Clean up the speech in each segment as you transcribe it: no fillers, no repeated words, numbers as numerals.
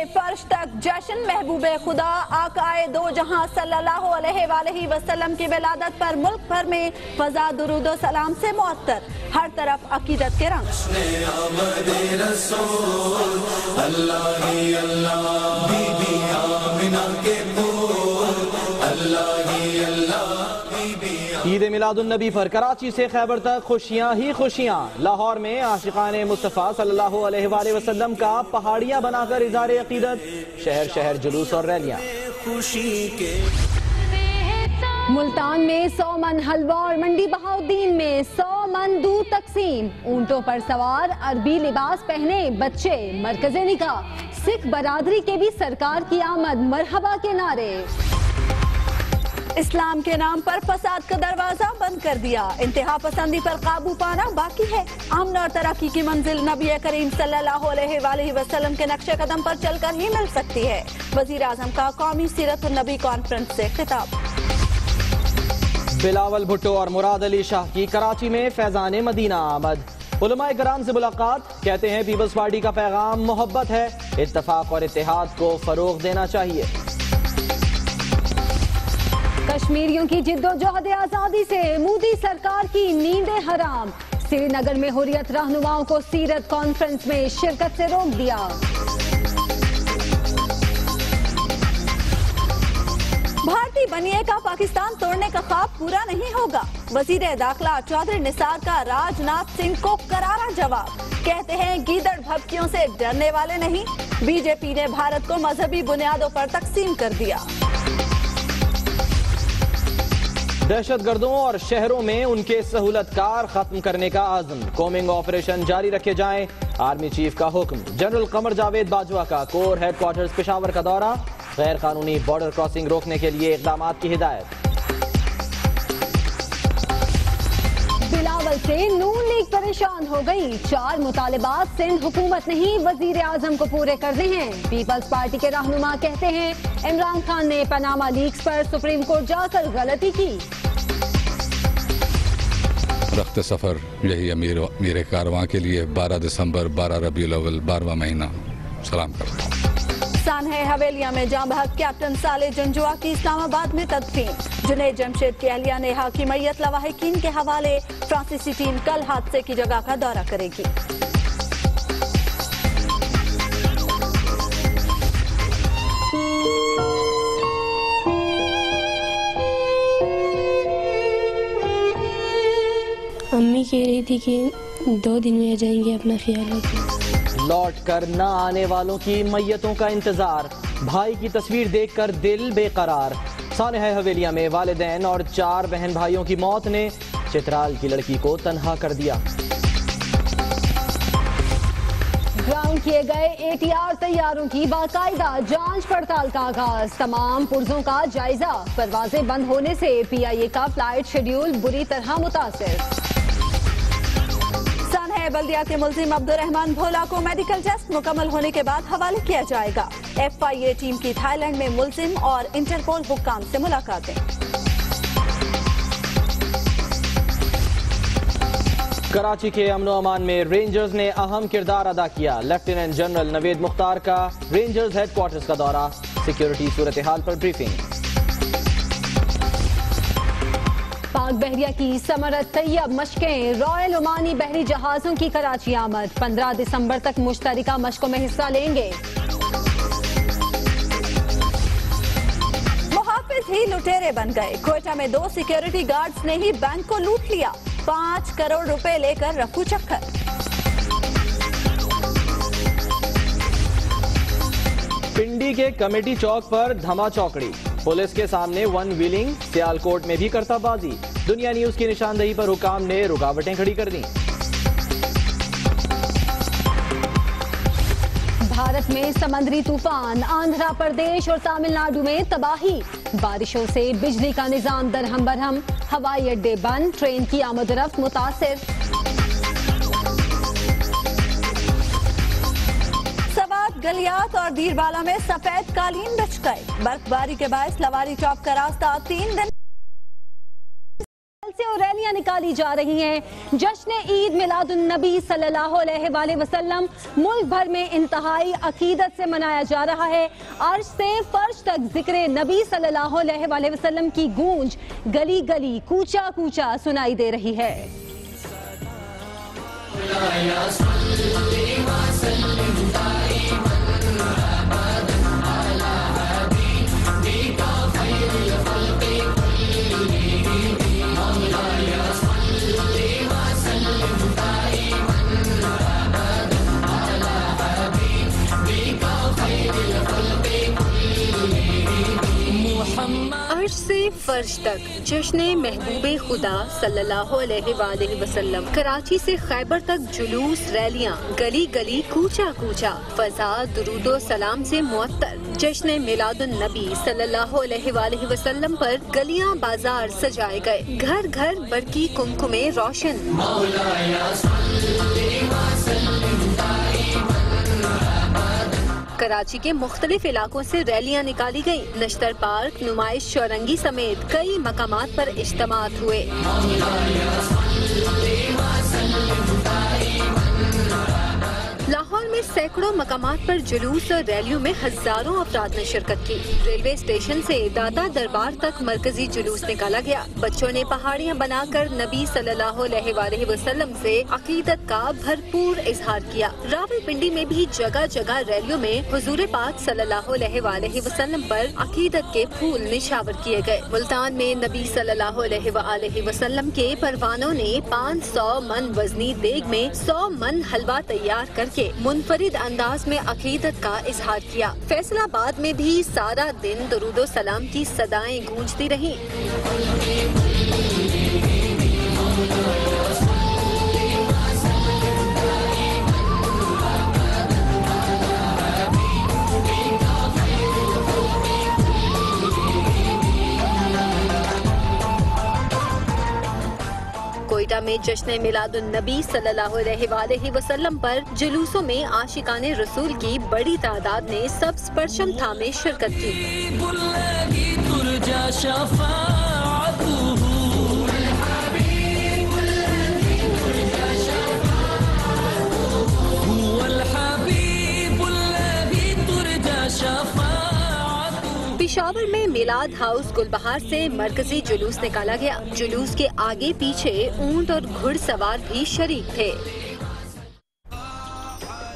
फर्श तक जश्न महबूबे खुदा आकाए दो जहां सल्लल्लाहु अलैहि वसल्लम की विलादत पर मुल्क भर में फजा दुरूद सलाम से मुअत्तर, हर तरफ अकीदत के रंग। ईद मिलादुन्नबी पर कराची से खैबर तक खुशियाँ ही खुशियाँ। लाहौर में आशिकाने मुस्तफ़ा सल्लल्लाहु अलैहि वसल्लम का पहाड़ियाँ बनाकर इज़हार अकीदत, शहर शहर जुलूस और रैलियाँ। मुल्तान में 100 मन हलवा और मंडी बहाउद्दीन में 100 मन दूध तकसीम। ऊंटों पर सवार अरबी लिबास पहने बच्चे मरकज़े निकाह। सिख बरादरी के भी सरकार की आमद मरहबा के नारे। इस्लाम के नाम पर फसाद का दरवाजा बंद कर दिया, इंतहा पसंदी पर काबू पाना बाकी है। अमन और तरक्की की मंजिल नबी करीम सल्लल्लाहु अलैहि वसल्लम के नक्शे कदम पर चलकर ही मिल सकती है। वजीर आजम का कौमी सीरत नबी कॉन्फ्रेंस से खिताब। बिलावल भुट्टो और मुराद अली शाह की कराची में फैजान मदीना आमद। उलमाए कराम से मुलाकात, कहते हैं पीपल्स पार्टी का पैगाम मोहब्बत है, इत्तफाक और इत्तेहाद को फरोग देना चाहिए। कश्मीरियों की जिद्दोजहद आजादी से मोदी सरकार की नींदें हराम। श्रीनगर में हुर्रियत रहनुमाओं को सीरत कॉन्फ्रेंस में शिरकत से रोक दिया। भारतीय बनिए का पाकिस्तान तोड़ने का ख्वाब पूरा नहीं होगा। वजीर दाखिला चौधरी निसार का राजनाथ सिंह को करारा जवाब, कहते हैं गीदड़ भभकियों से डरने वाले नहीं। बीजेपी ने भारत को मजहबी बुनियादों पर तकसीम कर दिया। दहशतगर्दों और शहरों में उनके सहूलतकार खत्म करने का आज़म, कोमिंग ऑपरेशन जारी रखे जाएं, आर्मी चीफ का हुक्म। जनरल कमर जावेद बाजवा का कोर हेडक्वार्टर्स पेशावर का दौरा, गैर कानूनी बॉर्डर क्रॉसिंग रोकने के लिए इक़दाम की हिदायत। बिलावल से नून लीग परेशान हो गई, 4 मुतालिबात सिंध हुकूमत नहीं वजीर आजम को पूरे करने हैं। पीपल्स पार्टी के रहनुमा कहते हैं इमरान खान ने पनामा लीक्स पर सुप्रीम कोर्ट जाकर गलती की। रख्त सफर यही मेरे कारवां के लिए 12 दिसंबर 12 रबीउल अव्वल 12वां महीना सलाम करता हूँ। सानहे हवेलिया में जाँ बहक कैप्टन साले जंजुआ की इस्लामाबाद में तदफीन। जुनैद जमशेद की अहलिया नेहा की मैयत लवाहिकीन के हवाले। फ्रांसीसी टीम कल हादसे की जगह का दौरा करेगी। अम्मी कह रही थी कि 2 दिन में आ जाएंगे, अपना ख्याल रखें। लौट कर न आने वालों की मैयतों का इंतजार, भाई की तस्वीर देखकर दिल बेकरार। सानहा हवेलिया में वालिदैन और 4 बहन भाइयों की मौत ने चित्राल की लड़की को तन्हा कर दिया। ग्राउंड किए गए ATR तैयारों की बाकायदा जांच पड़ताल का आगाज, तमाम पुर्जों का जायजा। परवाजें बंद होने से PIA का फ्लाइट शेड्यूल बुरी तरह मुतासिर। सानहा बल्दिया के मुल्जिम अब्दुर्रहमान भोला को मेडिकल टेस्ट मुकम्मल होने के बाद हवाले किया जाएगा। FIA टीम की थाईलैंड में मुल्जिम और इंटरपोल हुक्काम से मुलाकातें। कराची के अमनो अमान में रेंजर्स ने अहम किरदार अदा किया। लेफ्टिनेंट जनरल नवेद मुख्तार का रेंजर्स हेडक्वार्टर्स का दौरा, सिक्योरिटी सूरत हाल पर ब्रीफिंग। पाक बहरिया की समरत तैयब मशकें, रॉयल ओमानी बहरी जहाजों की कराची आमद। 15 दिसंबर तक मुश्तरका मशकों में हिस्सा लेंगे। मुहाफिज ही लुटेरे बन गए। क्वेटा में 2 सिक्योरिटी गार्ड्स ने ही बैंक को लूट लिया। 5 करोड़ रुपए लेकर रफू चक्कर। पिंडी के कमेटी चौक पर धमा चौकड़ी, पुलिस के सामने वन व्हीलिंग, सियालकोट में भी करताबाजी। दुनिया न्यूज की निशानदेही पर हुकाम ने रुकावटें खड़ी कर दी। भारत में समुद्री तूफान, आंध्र प्रदेश और तमिलनाडु में तबाही। बारिशों से बिजली का निजाम दरहम बरहम, हवाई अड्डे बंद, ट्रेन की आमदोरफ्त मुतासिर। सवात, गलियात और दीरबाला में सफेद कालीन बिछ गए। बर्फबारी के बायस लवारी चौक का रास्ता 3 दिन से और रैलियां निकाली जा रही हैं। जश्न ईद मिलादुन नबी सल्लल्लाहु अलैहि वसल्लम मुल्क भर में इंतहाई अकीदत से मनाया जा रहा है। अर्श से फर्श तक जिक्र नबी सल्लल्लाहु अलैहि वसल्लम की गूंज गली गली, कूचा कूचा सुनाई दे रही है। अर्श से फर्श तक जश्न महबूबे खुदा सल्लल्लाहु अलैहि वसल्लम। कराची से खैबर तक जुलूस, रैलियां, गली गली, कूचा कूचा, फजा दुरूदो सलाम से मुअत्तर। जश्न मिलादुन नबी सल्लल्लाहु अलैहि वसल्लम पर गलियां, बाजार सजाए गए। घर घर बरकी कुमकुमे रोशन। कराची के मुख्तलिफ इलाकों से रैलियां निकाली गयी। नश्तर पार्क, नुमाइश चौरंगी समेत कई मकामात पर इज्तिमात हुए। लाहौर में सैकड़ों मकामात पर जुलूस और रैलियों में हजारों अफराद ने शिरकत की। रेलवे स्टेशन से दादा दरबार तक मरकजी जुलूस निकाला गया। बच्चों ने पहाड़ियाँ बनाकर नबी सल्लल्लाहु अलैहि वसल्लम से अकीदत का भरपूर इजहार किया। रावलपिंडी में भी जगह जगह रैलियों में हुजूर पाक सल्लल्लाहु अलैहि वसल्लम पर अकीदत के फूल निछावर किए गए। मुल्तान में नबी सल्लल्लाहु अलैहि वसल्लम के परवानों ने 500 मन वजनी देग में 100 मन हलवा तैयार करके मुनफरिद अंदाज में अकीदत का इजहार किया। फैसलाबाद में भी सारा दिन दुरूदो सलाम की सदाएं गूंजती रहीं। कोयटा में जश्न मिलादुन नबी सल्लल्लाहु अलैहि वसल्लम पर जुलूसों में आशिकाने रसूल की बड़ी तादाद ने सब्ज़ परचम थामे शिरकत की। पेशावर में मिलाद हाउस गुलबहार से मरकजी जुलूस निकाला गया। जुलूस के आगे पीछे ऊंट और घुड़सवार भी शरीक थे।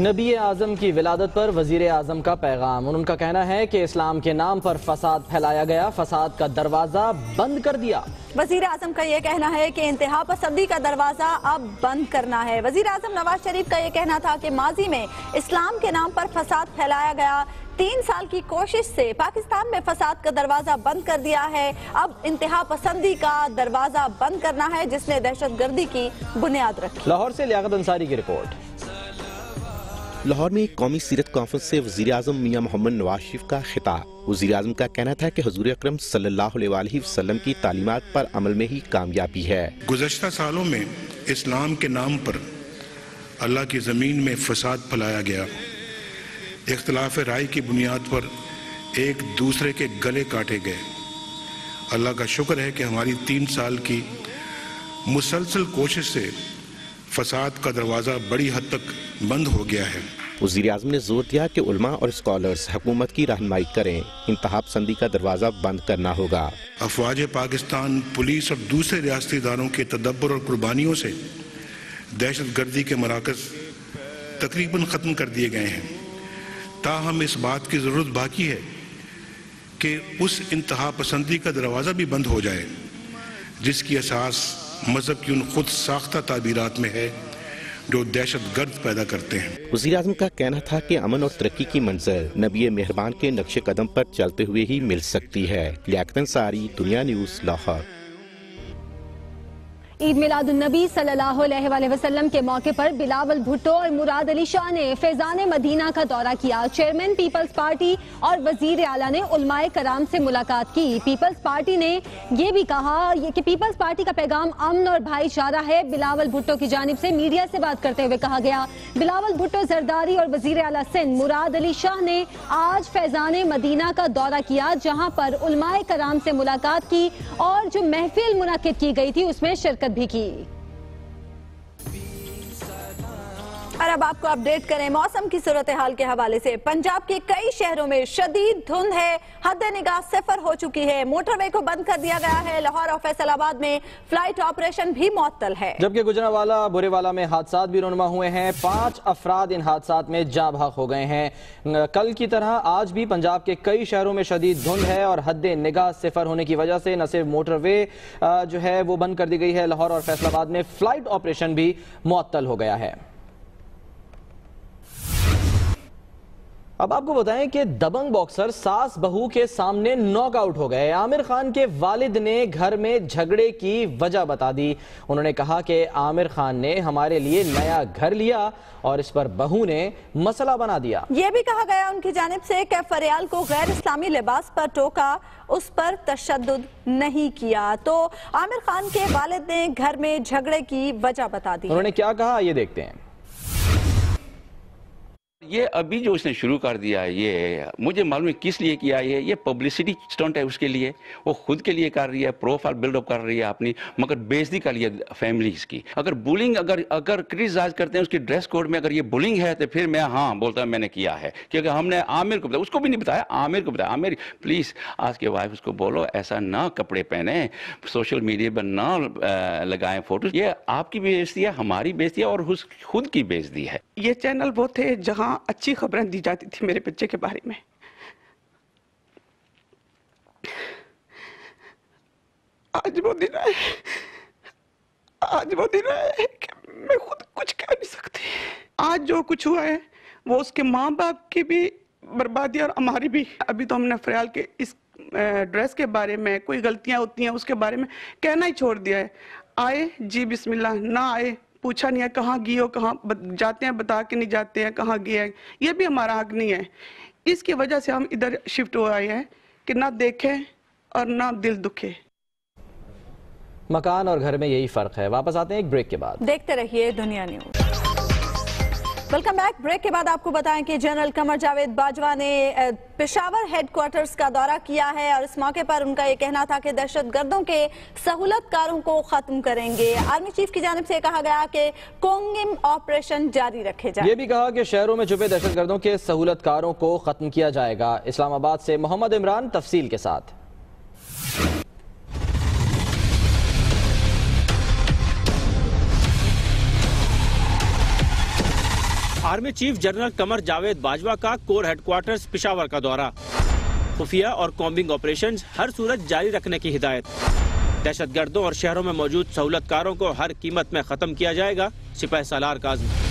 नबी आज़म की विलादत पर वजीर आज़म का पैगाम। उनका कहना है कि इस्लाम के नाम पर फसाद फैलाया गया, फसाद का दरवाजा बंद कर दिया। वजीर आज़म का ये कहना है कि इंतहा पसंदी का दरवाजा अब बंद करना है। वजीर आज़म नवाज शरीफ का ये कहना था कि माजी में इस्लाम के नाम पर फसाद फैलाया गया। 3 साल की कोशिश से पाकिस्तान में फसाद का दरवाजा बंद कर दिया है। अब इंतहा पसंदी का दरवाजा बंद करना है, जिसने दहशतगर्दी की बुनियाद रखी। लाहौर से लियाकत अंसारी की रिपोर्ट। लाहौर में कौमी सीरत कॉन्फ्रेंस से वज़ीर आज़म मियां मोहम्मद नवाज शरीफ का खिताब। वज़ीर आज़म का कहना था कि हुज़ूर अकरम सल्लल्लाहु अलैहि वसल्लम की तालीमात पर अमल में ही कामयाबी है। गुज़श्ता सालों में इस्लाम के नाम पर अल्लाह की ज़मीन में फसाद फैलाया गया। इख्तिलाफ राय की बुनियाद पर एक दूसरे के गले काटे गए। अल्लाह का शुक्र है कि हमारी 3 साल की मुसलसल कोशिश से फसाद का दरवाज़ा बड़ी हद तक बंद हो गया है। वज़ीर आज़म ने जोर दिया कि उलमा और स्कॉलर्स हुकूमत की रहनुमाई करें, इंतहा पसंदी का दरवाज़ा बंद करना होगा। अफवाज पाकिस्तान, पुलिस और दूसरे रियासती इदारों के तदब्बर और कुर्बानियों से दहशतगर्दी के मराकज़ तकरीबन ख़त्म कर दिए गए हैं। ताहम इस बात की ज़रूरत बाकी है कि उस इंतहा पसंदी का दरवाज़ा भी बंद हो जाए जिसकी असास मज़हब की उन खुद साख्ता ताबीरात में है जो दहशतगर्द पैदा करते हैं। वज़ीर आज़म का कहना था कि अमन और तरक्की की मंजिल नबी मेहरबान के नक्शे कदम पर चलते हुए ही मिल सकती है। लियाकत अंसारी, दुनिया न्यूज़, लाहौर। ईद मिलादुन्नबी सल्लल्लाहु अलैहि वसल्लम के मौके पर बिलावल भुट्टो और मुराद अली शाह ने फैजान मदीना का दौरा किया। चेयरमैन पीपल्स पार्टी और वजीर आला ने उलमाए कराम से मुलाकात की। पीपल्स पार्टी ने ये भी कहा कि पीपल्स पार्टी का पैगाम अमन और भाईचारा है। बिलावल भुट्टो की जानिब से मीडिया से बात करते हुए कहा गया, बिलावल भुट्टो जरदारी और वजीर आला सिंध मुराद अली शाह ने आज फैजान मदीना का दौरा किया, जहां पर उलमाए कराम से मुलाकात की और जो महफिल मुनाकिद की गई थी उसमें शिरकत भी की। और अब आपको अपडेट करें मौसम की सूरत हाल के हवाले से। पंजाब के कई शहरों में शदीद धुंध है, हद निगाह सिफर हो चुकी है। मोटरवे को बंद कर दिया गया है। लाहौर और फैसलाबाद में फ्लाइट ऑपरेशन भी मुअत्तल है, जबकि गुजरांवाला बुरेवाला में हादसात भी रुनमा हुए हैं। 5 अफराद इन हादसात में जाँ बहक हो गए हैं। कल की तरह आज भी पंजाब के कई शहरों में शदीद धुंध है और हद निगाह सिफर होने की वजह से न सिर्फ मोटरवे जो है वो बंद कर दी गई है, लाहौर और फैसलाबाद में फ्लाइट ऑपरेशन भी मुअत्तल हो गया है। अब आपको बताएं कि दबंग बॉक्सर सास बहू के सामने नॉकआउट हो गए। आमिर खान के वालिद ने घर में झगड़े की वजह बता दी। उन्होंने कहा कि आमिर खान ने हमारे लिए नया घर लिया और इस पर बहू ने मसला बना दिया। यह भी कहा गया उनकी जानिब से कि फरियाल को गैर इस्लामी लिबास पर टोका, उस पर तशद्दुद नहीं किया। तो आमिर खान के वालिद ने घर में झगड़े की वजह बता दी। उन्होंने क्या कहा, ये देखते हैं। ये अभी जो उसने शुरू कर दिया है, ये मुझे मालूम है किस लिए किया है। ये पब्लिसिटी स्टंट है उसके लिए, वो खुद के लिए कर रही है, प्रोफाइल बिल्डअप कर रही है अपनी, मगर बेइज्जती कर रही है फैमिलीज की। अगर बुलिंग अगर क्रिटिसाइज करते हैं उसकी ड्रेस कोड में, अगर ये बुलिंग है तो फिर मैं हाँ बोलता हूँ मैंने किया है, क्योंकि हमने आमिर को बताया, उसको भी नहीं बताया, आमिर को बताया। आमिर प्लीज आज के वाइफ उसको बोलो ऐसा ना कपड़े पहने, सोशल मीडिया पर ना लगाएं फोटो। ये आपकी बेइज्जती है, हमारी बेइज्जती है और खुद की बेइज्जती है। ये चैनल वो थे जहां अच्छी खबरें दी जाती थी मेरे बच्चे के बारे में। आज वो दिन है, आज वो दिन है कि मैं खुद कुछ कह नहीं सकती। आज जो कुछ हुआ है वो उसके माँ बाप की भी बर्बादी और हमारी भी। अभी तो हमने फरियाल के इस ड्रेस के बारे में कोई गलतियां होती हैं उसके बारे में कहना ही छोड़ दिया है। आए जी बिस्मिल्लाह, ना आए पूछा नहीं है कहाँ गई हो, कहाँ जाते हैं बता के नहीं जाते हैं कहाँ गए हैं, ये भी हमारा हक नहीं है। इसकी वजह से हम इधर शिफ्ट हो आए हैं कि ना देखें और ना दिल दुखे। मकान और घर में यही फर्क है। वापस आते हैं एक ब्रेक के बाद। देखते रहिए दुनिया न्यूज। Welcome back. ब्रेक के बाद आपको बताएं कि जनरल कमर जावेद बाजवा ने पेशावर हेडक्वार्टर्स का दौरा किया है और इस मौके पर उनका ये कहना था कि दहशतगर्दों के सहूलतकारों को खत्म करेंगे। आर्मी चीफ की जानिब से कहा गया कि कोंगिम ऑपरेशन जारी रखे जाए। ये भी कहा कि शहरों में छुपे दहशतगर्दों के सहूलतकारों को खत्म किया जाएगा। इस्लामाबाद से मोहम्मद इमरान तफसील के साथ। Army chief general Qamar Javed Bajwa का कोर हेडक्वार्टर्स पेशावर का दौरा। खुफिया और कॉम्बिंग ऑपरेशंस हर सूरत जारी रखने की हिदायत। दहशतगर्दों और शहरों में मौजूद सहूलतकारों को हर कीमत में खत्म किया जाएगा, सिपाही सालार का आज़म।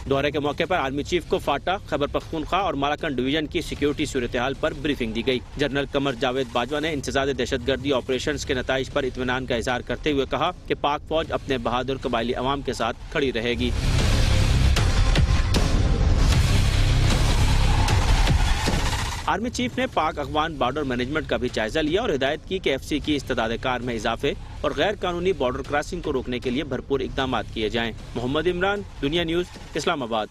दौरे के मौके पर आर्मी चीफ को फाटा, खैबर पख्तूनख्वा और मालाकन डिवीजन की सिक्योरिटी सूरत हाल पर ब्रीफिंग दी गई। जनरल कमर जावेद बाजवा ने इंतज़ार दहशतगर्दी ऑपरेशंस के नताइज पर इत्मीनान का इजहार करते हुए कहा कि पाक फौज अपने बहादुर कबायली अवाम के साथ खड़ी रहेगी। आर्मी चीफ ने पाक अफगान बॉर्डर मैनेजमेंट का भी जायजा लिया और हिदायत की कि FC की इस्तेदाद कार में इजाफे और गैर कानूनी बॉर्डर क्रॉसिंग को रोकने के लिए भरपूर इकदाम किए जाएं। मोहम्मद इमरान, दुनिया न्यूज, इस्लामाबाद।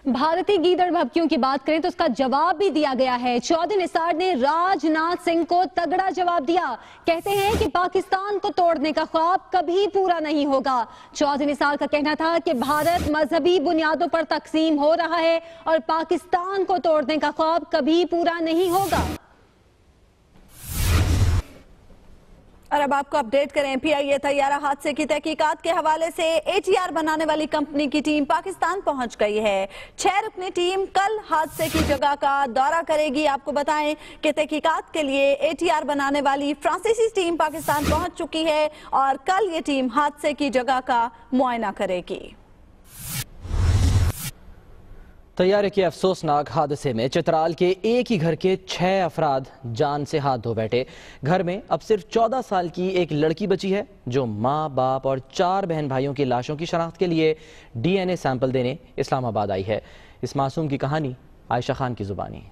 भारतीय गीदड़ भभकियों की बात करें तो उसका जवाब भी दिया गया है। चौधरी निसार ने राजनाथ सिंह को तगड़ा जवाब दिया। कहते हैं कि पाकिस्तान को तोड़ने का ख्वाब कभी पूरा नहीं होगा। चौधरी निसार का कहना था कि भारत मजहबी बुनियादों पर तकसीम हो रहा है और पाकिस्तान को तोड़ने का ख्वाब कभी पूरा नहीं होगा। और अब आपको अपडेट करें PIA तैयारा हादसे की तहकीकात के हवाले से। ATR बनाने वाली कंपनी की टीम पाकिस्तान पहुंच गई है। 6 रुकनी टीम कल हादसे की जगह का दौरा करेगी। आपको बताएं कि तहकीकात के लिए ATR बनाने वाली फ्रांसीसी टीम पाकिस्तान पहुंच चुकी है और कल ये टीम हादसे की जगह का मुआयना करेगी। तैयारे के अफसोसनाक हादसे में चित्राल के एक ही घर के 6 अफराद जान से हाथ धो बैठे। घर में अब सिर्फ 14 साल की एक लड़की बची है जो माँ बाप और 4 बहन भाइयों की लाशों की शनाख्त के लिए DNA सैंपल देने इस्लामाबाद आई है। इस मासूम की कहानी आयशा खान की जुबानी।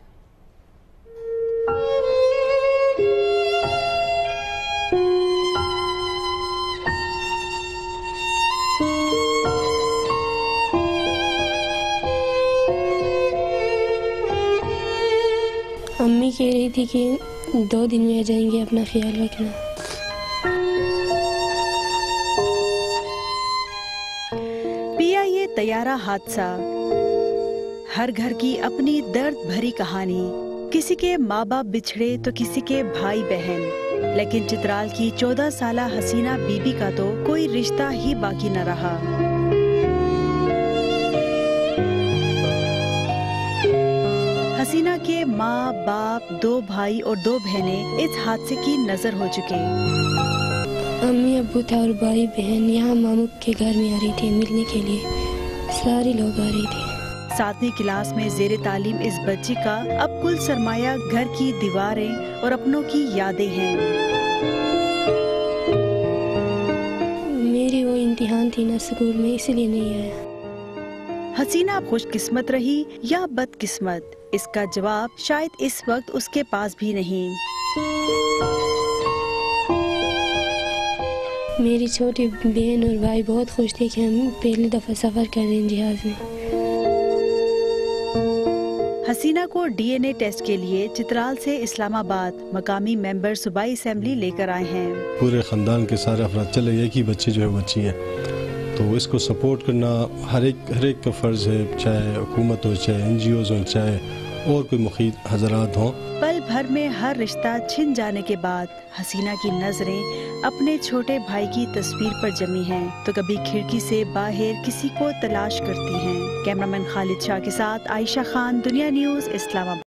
अम्मी कह रही थी कि 2 दिन में आ जाएंगे, अपना ख्याल रखना। PIA तैयारा हादसा, हर घर की अपनी दर्द भरी कहानी। किसी के माँ बाप बिछड़े तो किसी के भाई बहन, लेकिन चित्राल की 14 साला हसीना बीबी का तो कोई रिश्ता ही बाकी न रहा। हसीना के माँ बाप, 2 भाई और 2 बहनें इस हादसे की नजर हो चुके। अम्मी अब्बू था और भाई बहन यहाँ मामू के घर में आ रही थी मिलने के लिए। सारे लोग आ रहे थे। 7वीं क्लास में जेरे तालीम इस बच्ची का अब कुल सरमाया घर की दीवारें और अपनों की यादें हैं। मेरी वो इम्तिहान थी ना स्कूल में, इसलिए नहीं आया। हसीना खुशकिस्मत रही या बदकिस्मत, इसका जवाब शायद इस वक्त उसके पास भी नहीं। मेरी छोटी बहन और भाई बहुत खुश थे कि हम पहली दफा सफर कर रहे हैं जहाज में। हसीना को DNA टेस्ट के लिए चित्राल से इस्लामाबाद मकामी मेंबर सूबाई असेंबली लेकर आए हैं। पूरे खानदान के सारे अफराद चले, एक ही बच्ची जो है बच्ची है, तो इसको सपोर्ट करना हर एक का फर्ज है, चाहे हुकूमत हो, चाहे NGOs हो, चाहे और कोई मुखीद हजरात हों। पल भर में हर रिश्ता छिन जाने के बाद हसीना की नजरें अपने छोटे भाई की तस्वीर पर जमी हैं, तो कभी खिड़की से बाहर किसी को तलाश करती हैं। कैमरामैन खालिद शाह के साथ आयशा खान, दुनिया न्यूज़, इस्लामाबाद।